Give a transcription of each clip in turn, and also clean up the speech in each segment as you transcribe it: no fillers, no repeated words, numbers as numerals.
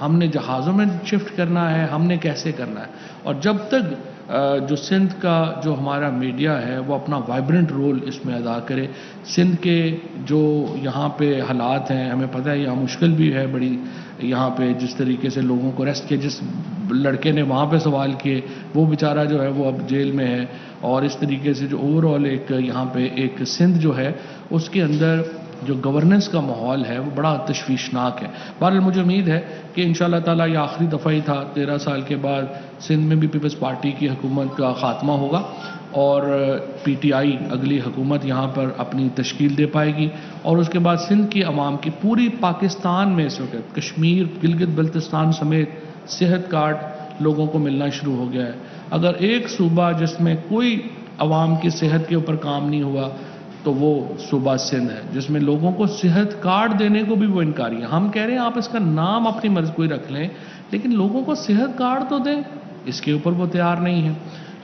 ہم نے جہازوں میں شفٹ کرنا ہے، ہم نے کیسے کرنا ہے. اور جب تک جو سندھ کا جو ہمارا میڈیا ہے وہ اپنا وائبرنٹ رول اس میں ادا کرے، سندھ کے جو یہاں پہ حالات ہیں، ہمیں پتہ ہے یہاں مشکل بھی ہے بڑی، یہاں پہ جس طریقے سے لوگوں کو ریسٹ کیا، جس لڑکے نے وہاں پہ سوال کیے وہ بیچارہ جو ہے وہ اب جیل میں ہے، اور اس طریقے سے جو اوور آل ایک یہاں پہ ایک سندھ جو ہے اس کے اندر جو گورننس کا ماحول ہے وہ بڑا تشویشناک ہے. بہرحال مجھے امید ہے کہ انشاءاللہ تعالیٰ یہ آخری دفعہ ہی تھا، 13 سال کے بعد سندھ میں بھی پیپلز پارٹی کی حکومت کا خاتمہ ہوگا اور پی ٹی آئی اگلی حکومت یہاں پر اپنی تشکیل دے پائے گی. اور اس کے بعد سندھ کی عوام کی پوری پاکستان میں اس وقت کشمیر، گلگت بلتستان سمیت صحت کارڈ لوگوں کو ملنا شروع ہو گیا ہے. اگر ایک صوبہ جس میں کوئی عوام کی صحت کے اوپر کام نہیں ہوا تو وہ صوبہ سندھ ہے، جس میں لوگوں کو صحت کارڈ دینے کو بھی وہ انکاری ہے. ہم کہہ رہے ہیں آپ اس کا نام اپنی مرضی کوئی رکھ لیں، لیکن لوگوں کو صحت کارڈ تو دیں، اس کے اوپر وہ تیار نہیں ہے.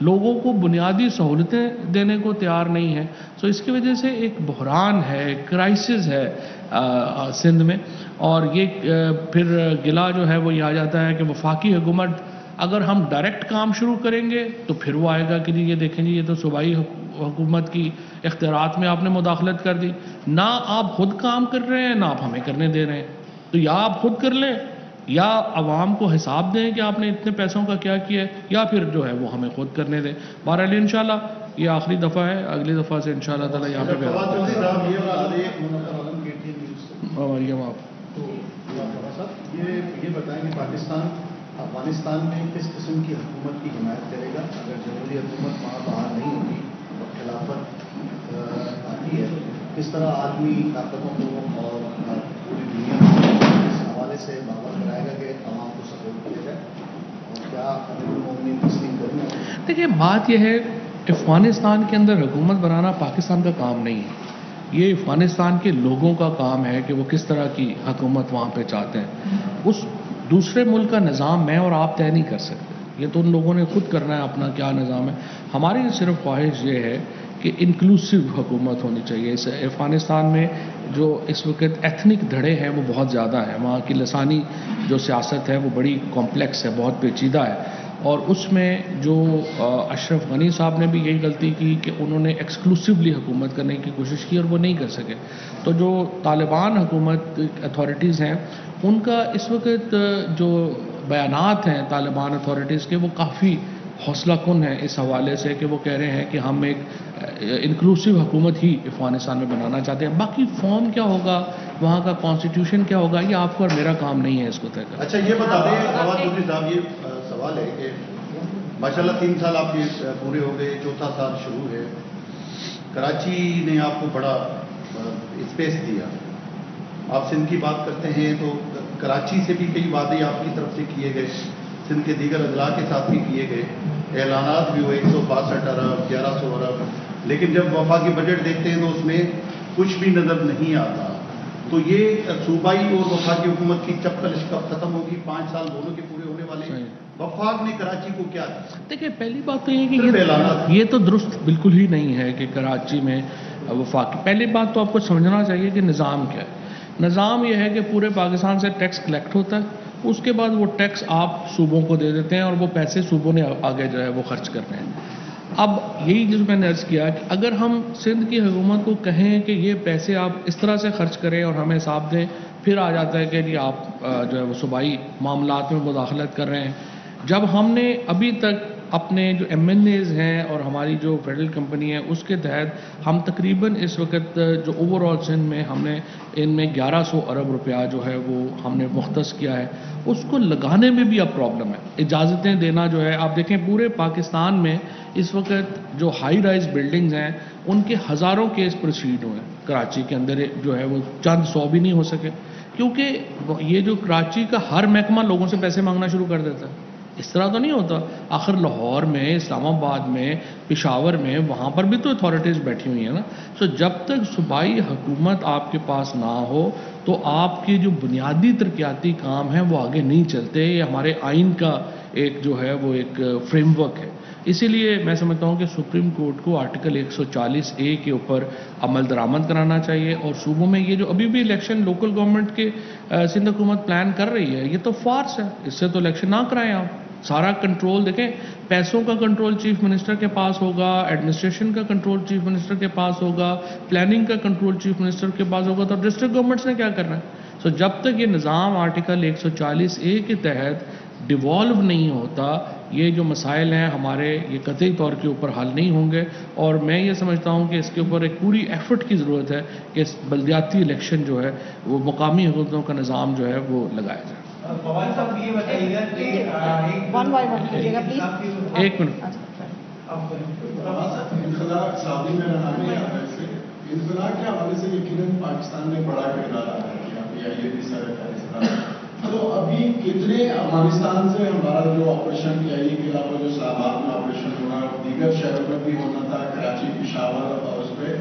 لوگوں کو بنیادی سہولتیں دینے کو تیار نہیں ہے. سو اس کی وجہ سے ایک بحران ہے، کرائسس ہے سندھ میں. اور یہ پھر گلہ جو ہے وہ یہ آ جاتا ہے کہ وفاقی حکومت اگر ہم ڈائریکٹ کام شروع کریں گے تو پھر وہ آئے گا کہ جی یہ دیکھیں جی یہ تو صوبائی حکومت کی اختیارات میں آپ نے مداخلت کر دی، نہ آپ خود کام کر رہے ہیں نہ آپ ہمیں کرنے دے رہے ہیں. تو یا آپ خود کر لیں یا عوام کو حساب دیں کہ آپ نے اتنے پیسوں کا کیا کیا ہے، یا پھر جو ہے وہ ہمیں خود کرنے دیں. بہرحال انشاءاللہ یہ آخری دفعہ ہے، اگلی دفعہ سے انشاءاللہ تعالیٰ یہاں پہ مریم آپ یہ بتائیں کہ پاکستان افغانستان میں کس قسم کی حکومت کی حمایت کرے گا اگر جمہوری حکومت وہاں باہر نہیں ہوگی اور خلافت آتی ہے؟ کس طرح عالمی طاقتوں کو اور پوری دنیا کو اس حوالے سے باور کرائے گا کہ عوام کو سپورٹ کیا جائے، اور کیا مومن تسلیم کرنا ہے؟ دیکھیے بات یہ ہے افغانستان کے اندر حکومت بنانا پاکستان کا کام نہیں ہے، یہ افغانستان کے لوگوں کا کام ہے کہ وہ کس طرح کی حکومت وہاں پہ چاہتے ہیں. اس دوسرے ملک کا نظام میں اور آپ طے نہیں کر سکتے، یہ تو ان لوگوں نے خود کرنا ہے اپنا کیا نظام ہے. ہماری صرف خواہش یہ ہے کہ انکلوسیو حکومت ہونی چاہیے. اس افغانستان میں جو اس وقت ایتھنک دھڑے ہیں وہ بہت زیادہ ہیں، وہاں کی لسانی جو سیاست ہے وہ بڑی کمپلیکس ہے، بہت پیچیدہ ہے. اور اس میں جو اشرف غنی صاحب نے بھی یہی غلطی کی کہ انہوں نے ایکسکلوسیولی حکومت کرنے کی کوشش کی اور وہ نہیں کر سکے. تو جو طالبان حکومت اتھارٹیز ہیں ان کا اس وقت جو بیانات ہیں طالبان اتھارٹیز کے وہ کافی حوصلہ کن ہیں اس حوالے سے کہ وہ کہہ رہے ہیں کہ ہم ایک انکلوسیو حکومت ہی افغانستان میں بنانا چاہتے ہیں. باقی فارم کیا ہوگا، وہاں کا کانسٹیٹیوشن کیا ہوگا، یہ آپ کو اور میرا کام نہیں ہے اس کو طے کرنا. اچھا یہ بتا دیں فواد چودھری صاحب، یہ سوال ہے کہ ماشاءاللہ 3 سال آپ کے پورے ہو گئے، 4تھا سال شروع ہے. کراچی نے آپ کو بڑا اسپیس دیا. آپ سندھ کی بات کرتے ہیں تو کراچی سے بھی کئی وعدے آپ کی طرف سے کیے گئے، سندھ کے دیگر اضلاع کے ساتھ بھی کیے گئے، اعلانات بھی ہوئے 162 ارب 1100 ارب، لیکن جب وفاقی بجٹ دیکھتے ہیں تو اس میں کچھ بھی نظر نہیں آتا. تو یہ صوبائی اور وفاقی حکومت کی چپکل کب ختم ہوگی؟ 5 سال دونوں کے پورے ہونے والے ہیں. وفاق نے کراچی کو کیا دیا؟ دیکھیں پہلی بات تو یہ کہ یہ تو درست بالکل ہی نہیں ہے کہ کراچی میں وفاقی. پہلی بات تو آپ کو سمجھنا چاہیے کہ نظام کیا ہے. نظام یہ ہے کہ پورے پاکستان سے ٹیکس کلیکٹ ہوتا ہے، اس کے بعد وہ ٹیکس آپ صوبوں کو دے دیتے ہیں اور وہ پیسے صوبوں نے آگے جو ہے وہ خرچ کرنے ہیں. اب یہی جو میں نے عرض کیا کہ اگر ہم سندھ کی حکومت کو کہیں کہ یہ پیسے آپ اس طرح سے خرچ کریں اور ہمیں حساب دیں، پھر آ جاتا ہے کہ جی آپ جو ہے وہ صوبائی معاملات میں مداخلت کر رہے ہیں. جب ہم نے ابھی تک اپنے جو ایم این ایز ہیں اور ہماری جو فیڈرل کمپنی ہے اس کے تحت ہم تقریباً اس وقت جو اوور آل سندھ میں ہم نے ان میں 1100 ارب روپیہ جو ہے وہ ہم نے مختص کیا ہے، اس کو لگانے میں بھی اب پرابلم ہے. اجازتیں دینا جو ہے، آپ دیکھیں پورے پاکستان میں اس وقت جو ہائی رائز بلڈنگز ہیں ان کے ہزاروں کیس پروسیڈ ہوئے ہیں. کراچی کے اندر جو ہے وہ چند 100 بھی نہیں ہو سکے، کیونکہ یہ جو کراچی کا ہر محکمہ لوگوں سے پیسے مانگنا شروع کر دیتا ہے. اس طرح تو نہیں ہوتا. آخر لاہور میں، اسلام آباد میں، پشاور میں، وہاں پر بھی تو اتھارٹیز بیٹھی ہوئی ہیں نا. سو جب تک صوبائی حکومت آپ کے پاس نہ ہو تو آپ کے جو بنیادی ترقیاتی کام ہیں وہ آگے نہیں چلتے. یہ ہمارے آئین کا ایک جو ہے وہ ایک فریم ورک ہے. اسی لیے میں سمجھتا ہوں کہ سپریم کورٹ کو آرٹیکل 140A کے اوپر عمل درآمد کرانا چاہیے. اور صوبوں میں یہ جو ابھی بھی الیکشن لوکل گورنمنٹ کے سندھ حکومت پلان کر رہی ہے، یہ تو فارس ہے. اس سے تو الیکشن نہ کرائیں آپ. سارا کنٹرول دیکھیں، پیسوں کا کنٹرول چیف منسٹر کے پاس ہوگا، ایڈمنسٹریشن کا کنٹرول چیف منسٹر کے پاس ہوگا، پلاننگ کا کنٹرول چیف منسٹر کے پاس ہوگا. تو ڈسٹرکٹ گورنمنٹس نے کیا کرنا ہے؟ سو جب تک یہ نظام آرٹیکل 140A کے تحت ڈیوالو نہیں ہوتا، یہ جو مسائل ہیں ہمارے یہ قطعی طور کے اوپر حل نہیں ہوں گے. اور میں یہ سمجھتا ہوں کہ اس کے اوپر ایک پوری ایفرٹ کی ضرورت ہے کہ بلدیاتی الیکشن جو ہے وہ مقامی حکومتوں کا نظام جو ہے وہ لگایا جائے. فواد صاحب یہ بتائیے گا کہ ون بائی ون کیجیے گا پلیز. ایک منٹ. انخلا اقتصادی میں رہنے سے انخلا کے حوالے سے یقیناً پاکستان نے بڑا کردار ادا کیا. PIA بھی سر تو ابھی کتنے افغانستان سے ہمارا جو آپریشن PIA کے علاوہ جو اسلام آباد میں آپریشن ہونا دیگر شہروں میں بھی ہونا تھا، کراچی، پشاور اور اس پہ.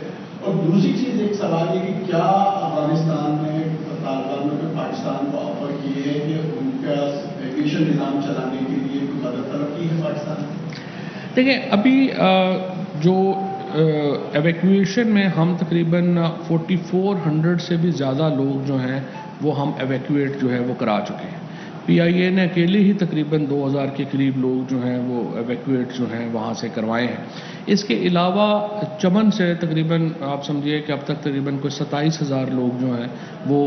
اور دوسری چیز ایک سوال یہ کہ کیا افغانستان نے طالبان نے پاکستان کو آفر کی ہے کہ ان کا ایویشن نظام چلانے کے لیے کوئی مدد طلب کی ہے پاکستان نے؟ دیکھیں ابھی جو ایویکویشن میں ہم تقریباً 4400 سے بھی زیادہ لوگ جو ہیں وہ ہم ایویکویٹ جو ہے وہ کرا چکے ہیں. PIA نے اکیلے ہی تقریباً 2000 کے قریب لوگ جو ہیں وہ ایویکویٹ جو ہیں وہاں سے کروائے ہیں. اس کے علاوہ چمن سے تقریباً آپ سمجھیے کہ اب تک تقریباً کوئی 27,000 لوگ جو ہیں وہ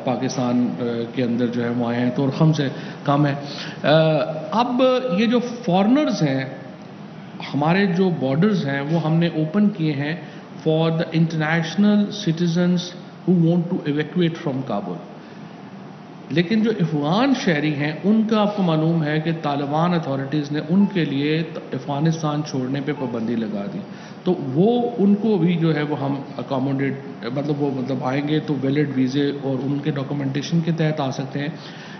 پاکستان کے اندر جو ہے وہ آئے ہیں. تورخم سے کم ہے. اب یہ جو فارنرز ہیں، ہمارے جو بارڈرز ہیں وہ ہم نے اوپن کیے ہیں for the international citizens who want to evacuate from Kabul. لیکن جو افغان شہری ہیں ان کا آپ کو معلوم ہے کہ طالبان اتھارٹیز نے ان کے لیے افغانستان چھوڑنے پہ پابندی لگا دی. تو وہ ان کو بھی جو ہے وہ ہم اکاموڈیٹ مطلب آئیں گے تو ویلڈ ویزے اور ان کے ڈاکومنٹیشن کے تحت آ سکتے ہیں.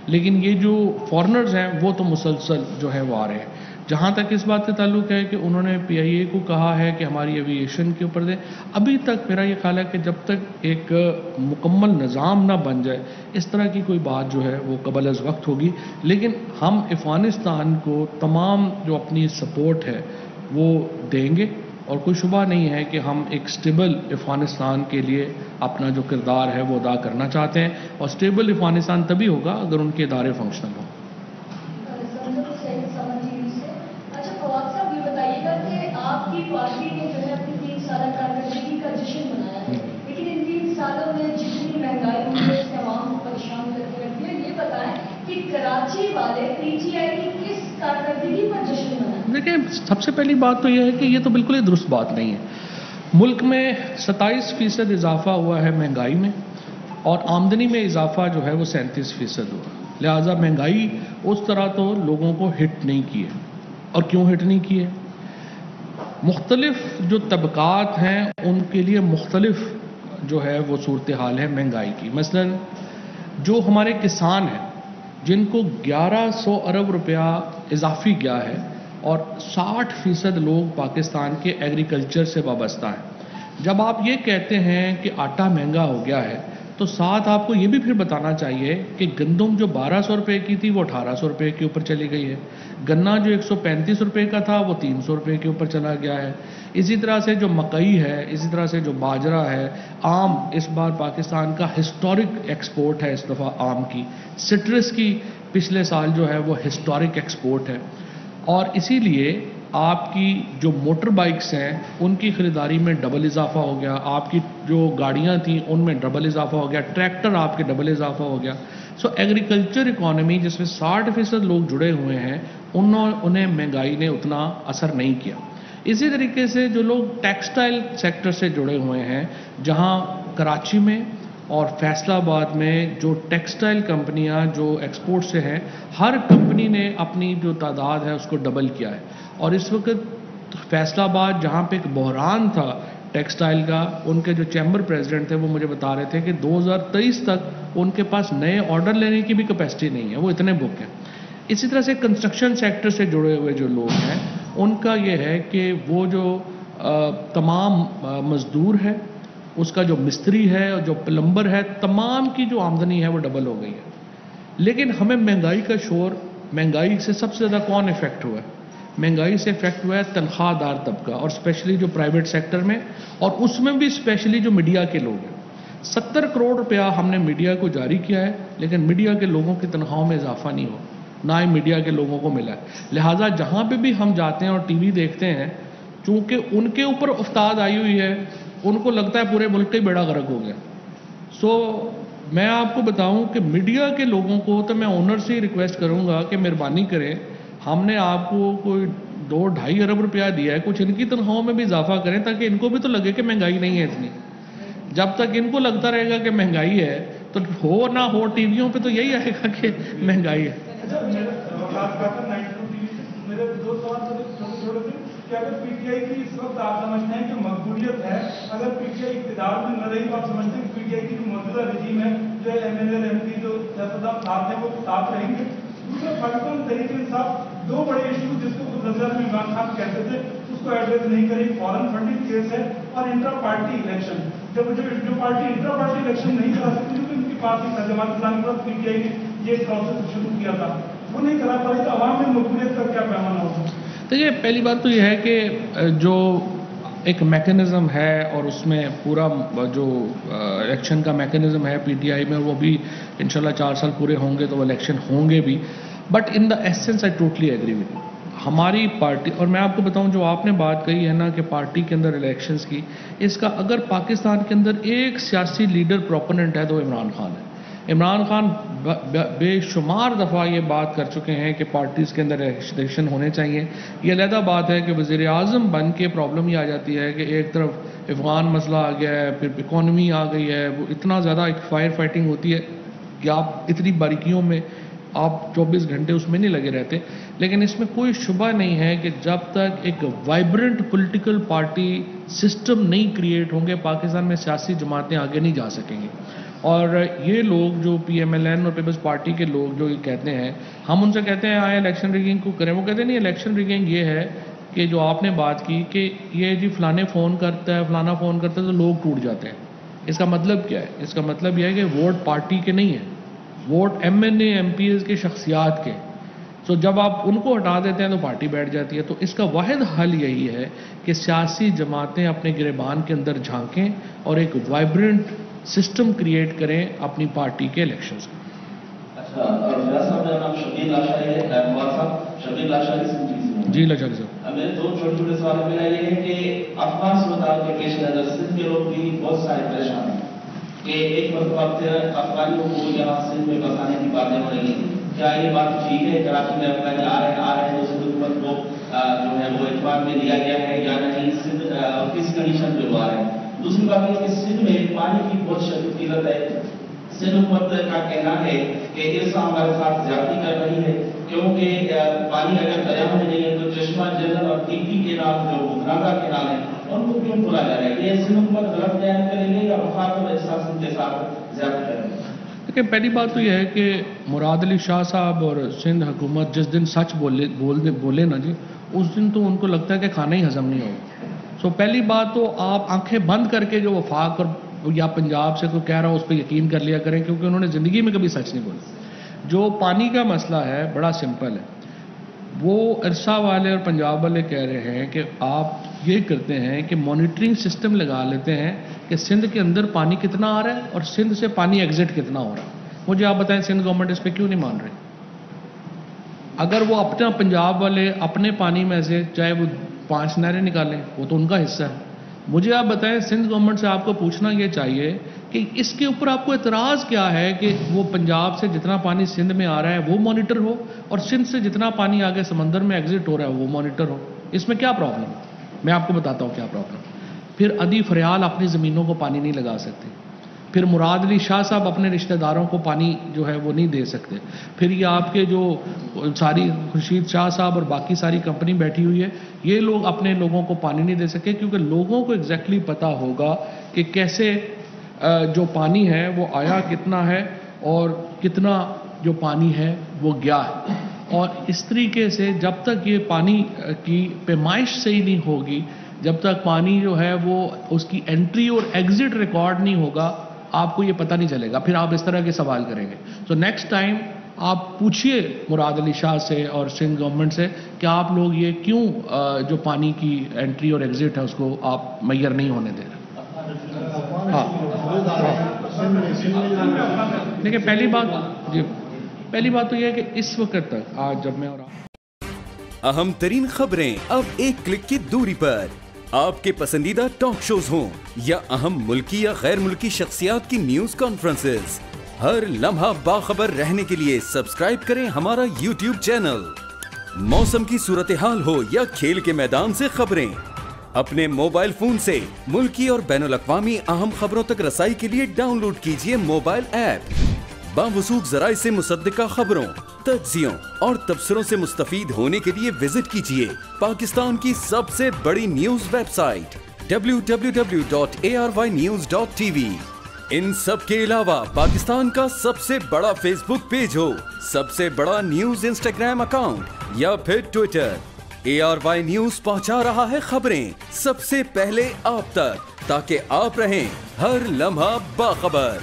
لیکن یہ جو فارنرز ہیں وہ تو مسلسل جو ہے وہ آ رہے ہیں. جہاں تک اس بات کا تعلق ہے کہ انہوں نے PIA کو کہا ہے کہ ہماری ایویشن کے اوپر دیں، ابھی تک میرا یہ خیال ہے کہ جب تک ایک مکمل نظام نہ بن جائے اس طرح کی کوئی بات جو ہے وہ قبل از وقت ہوگی. لیکن ہم افغانستان کو تمام جو اپنی سپورٹ ہے وہ دیں گے، اور کوئی شبہ نہیں ہے کہ ہم ایک سٹیبل افغانستان کے لیے اپنا جو کردار ہے وہ ادا کرنا چاہتے ہیں. اور سٹیبل افغانستان تبھی ہوگا اگر ان کے ادارے فنکشنل ہوں. آپ کی پارٹی نے جو ہے اپنی 3 سالہ کارکردگی کا جشن منایا ہے، لیکن ان 3 سالوں میں جتنی مہنگائی ہوئی ہے اس نے عوام کو پریشان کر کے رکھ دیا. یہ بتائیں کہ کراچی والے PTI کی کس کارکردگی پر جشن منائے؟ دیکھیں، سب سے پہلی بات تو یہ ہے کہ یہ تو بالکل ہی درست بات نہیں ہے. ملک میں 27% اضافہ ہوا ہے مہنگائی میں، اور آمدنی میں اضافہ جو ہے وہ 37% ہوا. لہٰذا مہنگائی اس طرح تو لوگوں کو ہٹ نہیں کی ہے. اور کیوں ہٹ نہیں کی ہے؟ مختلف جو طبقات ہیں ان کے لیے مختلف جو ہے وہ صورتحال ہے مہنگائی کی. مثلا جو ہمارے کسان ہیں جن کو 1100 ارب روپیہ اضافی گیا ہے، اور 60% لوگ پاکستان کے ایگریکلچر سے وابستہ ہیں. جب آپ یہ کہتے ہیں کہ آٹا مہنگا ہو گیا ہے تو ساتھ آپ کو یہ بھی پھر بتانا چاہیے کہ گندم جو 1200 روپے کی تھی وہ 1800 روپے کے اوپر چلی گئی ہے. گنا جو 135 روپے کا تھا وہ 300 روپے کے اوپر چلا گیا ہے. اسی طرح سے جو مکئی ہے، اسی طرح سے جو باجرہ ہے، آم اس بار پاکستان کا ہسٹورک ایکسپورٹ ہے اس دفعہ آم کی. سٹرس کی پچھلے سال جو ہے وہ ہسٹورک ایکسپورٹ ہے. اور اسی لیے آپ کی جو موٹر بائکس ہیں ان کی خریداری میں ڈبل اضافہ ہو گیا. آپ کی جو گاڑیاں تھیں ان میں ڈبل اضافہ ہو گیا. ٹریکٹر آپ کے ڈبل اضافہ ہو گیا. سو ایگریکلچر اکانومی جس میں 60% لوگ جڑے ہوئے ہیں انہیں مہنگائی نے اتنا اثر نہیں کیا. اسی طریقے سے جو لوگ ٹیکسٹائل سیکٹر سے جڑے ہوئے ہیں، جہاں کراچی میں اور فیصل آباد میں جو ٹیکسٹائل کمپنیاں جو ایکسپورٹ سے ہیں، ہر کمپنی نے اپنی جو تعداد ہے اس کو ڈبل کیا ہے. اور اس وقت فیصل آباد جہاں پہ ایک بحران تھا ٹیکسٹائل کا، ان کے جو چیمبر پریزیڈنٹ تھے وہ مجھے بتا رہے تھے کہ 2023 تک ان کے پاس نئے آرڈر لینے کی بھی کیپیسٹی نہیں ہے، وہ اتنے بک ہیں. اسی طرح سے کنسٹرکشن سیکٹر سے جڑے ہوئے جو لوگ ہیں ان کا یہ ہے کہ وہ جو تمام مزدور ہیں اس کا جو مستری ہے اور جو پلمبر ہے، تمام کی جو آمدنی ہے وہ ڈبل ہو گئی ہے. لیکن ہمیں مہنگائی کا شور، مہنگائی سے سب سے زیادہ کون افیکٹ ہوا ہے؟ مہنگائی سے افیکٹ ہوا ہے تنخواہ دار طبقہ، اور اسپیشلی جو پرائیویٹ سیکٹر میں، اور اس میں بھی اسپیشلی جو میڈیا کے لوگ ہیں. 70 کروڑ روپیہ ہم نے میڈیا کو جاری کیا ہے، لیکن میڈیا کے لوگوں کی تنخواہوں میں اضافہ نہیں ہوا، نہ ہی میڈیا کے لوگوں کو ملا ہے. لہٰذا جہاں پہ بھی ہم جاتے ہیں اور ٹی وی دیکھتے ہیں، چونکہ ان کے اوپر افتاد آئی ہوئی ہے، ان کو لگتا ہے پورے ملک کا ہی بیڑا غرق ہو گیا. میں آپ کو بتاؤں کہ میڈیا کے لوگوں کو تو میں اونر سے ہی ریکویسٹ کروں گا کہ مہربانی کریں، ہم نے آپ کو کوئی 2-2.5 ارب روپیہ دیا ہے، کچھ ان کی تنخواہوں میں بھی اضافہ کریں تاکہ ان کو بھی تو لگے کہ مہنگائی نہیں ہے اتنی. جب تک ان کو لگتا رہے گا کہ مہنگائی ہے تو ہو نہ ہو ٹی ویوں پہ تو یہی آئے گا کہ مہنگائی ہے. میرے 2 سوال چھوٹے تھے کہ اگر پی ٹی آئی کی اس وقت آپ سمجھتے ہیں کہ مقبولیت ہے، اگر پی ٹی آئی اقتدار میں نہ رہی تو آپ سمجھتے ہیں کہ پی ٹی آئی کی جو موجودہ رجیم ہے، جو M L A M P جو سیاستدان ساتھ ہیں وہ ساتھ رہیں گے؟ دوسرا پاکستان تحریک انصاف 2 بڑے ایشو جس کو نظر میں عمران خان کہتے تھے اس کو ایڈریس نہیں کریں، فارن فنڈنگ کیس ہے اور انٹرا پارٹی الیکشن. جو پارٹی انٹرا پارٹی الیکشن نہیں کرا سکتی کیونکہ ان کی party Jamaat Islami per P T I نے یہ پروسیس شروع کیا تھا، وہ نہیں کرا پائی، تو عوام میں مقبولیت کا کیا پیمانہ ہوگا؟ دیکھیے، پہلی بات تو یہ ہے کہ جو ایک میکینزم ہے اور اس میں پورا جو الیکشن کا میکینزم ہے پی ٹی آئی میں، وہ بھی انشاءاللہ 4 سال پورے ہوں گے تو وہ الیکشن ہوں گے بھی. But in the essence I totally agree with you. ہماری پارٹی، اور میں آپ کو بتاؤں جو آپ نے بات کہی ہے نا کہ پارٹی کے اندر الیکشنز کی، اس کا اگر پاکستان کے اندر ایک سیاسی لیڈر پروپوننٹ ہے تو عمران خان ہے. عمران خان بے شمار دفعہ یہ بات کر چکے ہیں کہ پارٹیز کے اندر الیکشن ہونے چاہیے. یہ علیحدہ بات ہے کہ وزیر اعظم بن کے پرابلم یہ آ جاتی ہے کہ ایک طرف افغان مسئلہ آ گیا ہے، پھر اکانومی آ گئی ہے، وہ اتنا زیادہ ایک فائر فائٹنگ ہوتی ہے کہ آپ اتنی باریکیوں میں آپ 24 گھنٹے اس میں نہیں لگے رہتے. لیکن اس میں کوئی شبہ نہیں ہے کہ جب تک ایک وائبرنٹ پولیٹیکل پارٹی سسٹم نہیں کریٹ ہوں گے، پاکستان میں سیاسی جماعتیں آگے نہیں جا سکیں گی. اور یہ لوگ جو پی ایم ایل این اور پیپلز پارٹی کے لوگ جو یہ کہتے ہیں، ہم ان سے کہتے ہیں آئے الیکشن ریگنگ کو کریں، وہ کہتے ہیں نہیں، الیکشن ریگنگ یہ ہے کہ جو آپ نے بات کی کہ یہ جی فلانے فون کرتا ہے، فلانا فون کرتا ہے تو لوگ ٹوٹ جاتے ہیں. اس کا مطلب کیا ہے؟ اس کا مطلب یہ ہے کہ ووٹ پارٹی کے نہیں ہیں، vote M N A M P As کے شخصیات کے. تو جب آپ ان کو ہٹا دیتے ہیں تو پارٹی بیٹھ جاتی ہے. تو اس کا واحد حل یہی ہے کہ سیاسی جماعتیں اپنے گریبان کے اندر جھانکیں اور ایک وائبرنٹ سسٹم کریٹ کریں اپنی پارٹی کے الیکشنز کا. اچھا، فیاض صاحب، میرا نام شبیر لاشاری ہے. شبیر لاشاری سے جی لاشاری صاحب، میرے 2 چھوٹے چھوٹے سوال. میرا یہ ہے کہ افغان صورتحال کے پیش نظر سندھ کے لوگ بھی بہت سارے پریشان ہیں کہ ایک مرتبہ افغانیوں کو یہاں سندھ میں بسانے کی باتیں ہو رہی ہیں. کیا یہ بات ٹھیک ہے؟ کراچی میں افغانی آ رہے ہیں تو سندھ حکومت کو جو ہے وہ اعتماد میں لیا گیا ہے یا نہیں؟ سندھ کس کنڈیشن پہ وہ آ رہے ہیں؟ دوسری بات یہ کہ سندھ میں پانی کی بہت شدید قلت ہے. سندھ حکومت کا کہنا ہے کہ ارسا ہمارے ساتھ زیادتی کر رہی ہے کیونکہ پانی اگر دریا میں نہیں ہے تو چشمہ جنرل اور ٹی پی کے نام جو بخراگا کے نام ہے ان کو کیوں بولا جا رہا ہے؟ یہ سندھ حکومت غلط بیان کریں گے یا مخاطب احساس کے ساتھ زیادتی کریں گے؟ دیکھیں، پہلی بات تو یہ ہے کہ مراد علی شاہ صاحب اور سندھ حکومت جس دن سچ بولے نا جی، اس دن تو ان کو لگتا ہے کہ کھانا ہی ہضم نہیں ہوگا. پہلی بات تو آپ آنکھیں بند کر کے جو وفاق اور یا پنجاب سے کوئی کہہ رہا ہو اس پہ یقین کر لیا کریں، کیونکہ انہوں نے زندگی میں کبھی سچ نہیں بولا. جو پانی کا مسئلہ ہے بڑا سمپل ہے. وہ ارسا والے اور پنجاب والے کہہ رہے ہیں کہ آپ یہ کرتے ہیں کہ مانیٹرنگ سسٹم لگا لیتے ہیں کہ سندھ کے اندر پانی کتنا آ رہا ہے اور سندھ سے پانی ایگزٹ کتنا ہو رہا ہے. مجھے آپ بتائیں سندھ گورنمنٹ اس پہ کیوں نہیں مان رہی؟ اگر وہ اپنا پنجاب والے اپنے پانی میں سے چاہے وہ 5 نہریں نکالیں، وہ تو ان کا حصہ ہے. مجھے آپ بتائیں سندھ گورنمنٹ سے آپ کو پوچھنا یہ چاہیے کہ اس کے اوپر آپ کو اعتراض کیا ہے کہ وہ پنجاب سے جتنا پانی سندھ میں آ رہا ہے وہ مانیٹر ہو اور سندھ سے جتنا پانی آگے سمندر میں ایگزٹ ہو رہا ہے وہ مانیٹر ہو. اس میں کیا پرابلم ہے؟ میں آپ کو بتاتا ہوں کیا پرابلم. پھر ادی فریال اپنی زمینوں کو پانی نہیں لگا سکتے. پھر مراد علی شاہ صاحب اپنے رشتہ داروں کو پانی جو ہے وہ نہیں دے سکتے. پھر یہ آپ کے جو ساری خورشید شاہ صاحب اور باقی ساری کمپنی بیٹھی ہوئی ہے، یہ لوگ اپنے لوگوں کو پانی نہیں دے سکے کیونکہ لوگوں کو ایگزیکٹلی پتہ ہوگا کہ کیسے جو پانی ہے وہ آیا کتنا ہے اور کتنا جو پانی ہے وہ گیا ہے. اور اس طریقے سے جب تک یہ پانی کی پیمائش صحیح نہیں ہوگی جب تک پانی جو ہے وہ اس کی انٹری اور ایگزٹ ریکارڈ نہیں ہوگا آپ کو یہ پتہ نہیں چلے گا، پھر آپ اس طرح کے سوال کریں گے. تو نیکسٹ ٹائم آپ پوچھئے مراد علی شاہ سے اور سندھ گورنمنٹ سے کہ آپ لوگ یہ کیوں جو پانی کی انٹری اور ایگزٹ ہے اس کو آپ میسر نہیں ہونے دے رہے. دیکھیں پہلی بات تو یہ ہے کہ اس وقت تک آج جب میں اور اہم ترین خبریں اب ایک کلک کی دوری پر. آپ کے پسندیدہ ٹاک شوز ہوں یا اہم ملکی یا غیر ملکی شخصیات کی نیوز کانفرنسز، ہر لمحہ باخبر رہنے کے لیے سبسکرائب کریں ہمارا YouTube چینل. موسم کی صورتحال ہو یا کھیل کے میدان سے خبریں، اپنے موبائل فون سے ملکی اور بین الاقوامی اہم خبروں تک رسائی کے لیے ڈاؤن لوڈ کیجئے موبائل ایپ. باوثوق ذرائع سے مصدقہ خبروں، تجزیوں اور تبصروں سے مستفید ہونے کے لیے وزٹ کیجئے پاکستان کی سب سے بڑی نیوز ویب سائٹ www.arYnews.tv. ان سب کے علاوہ پاکستان کا سب سے بڑا فیس بک پیج ہو، سب سے بڑا نیوز انسٹاگرام اکاؤنٹ یا پھر ٹویٹر، ARY نیوز پہنچا رہا ہے خبریں سب سے پہلے آپ تک، تاکہ آپ رہیں ہر لمحہ باخبر.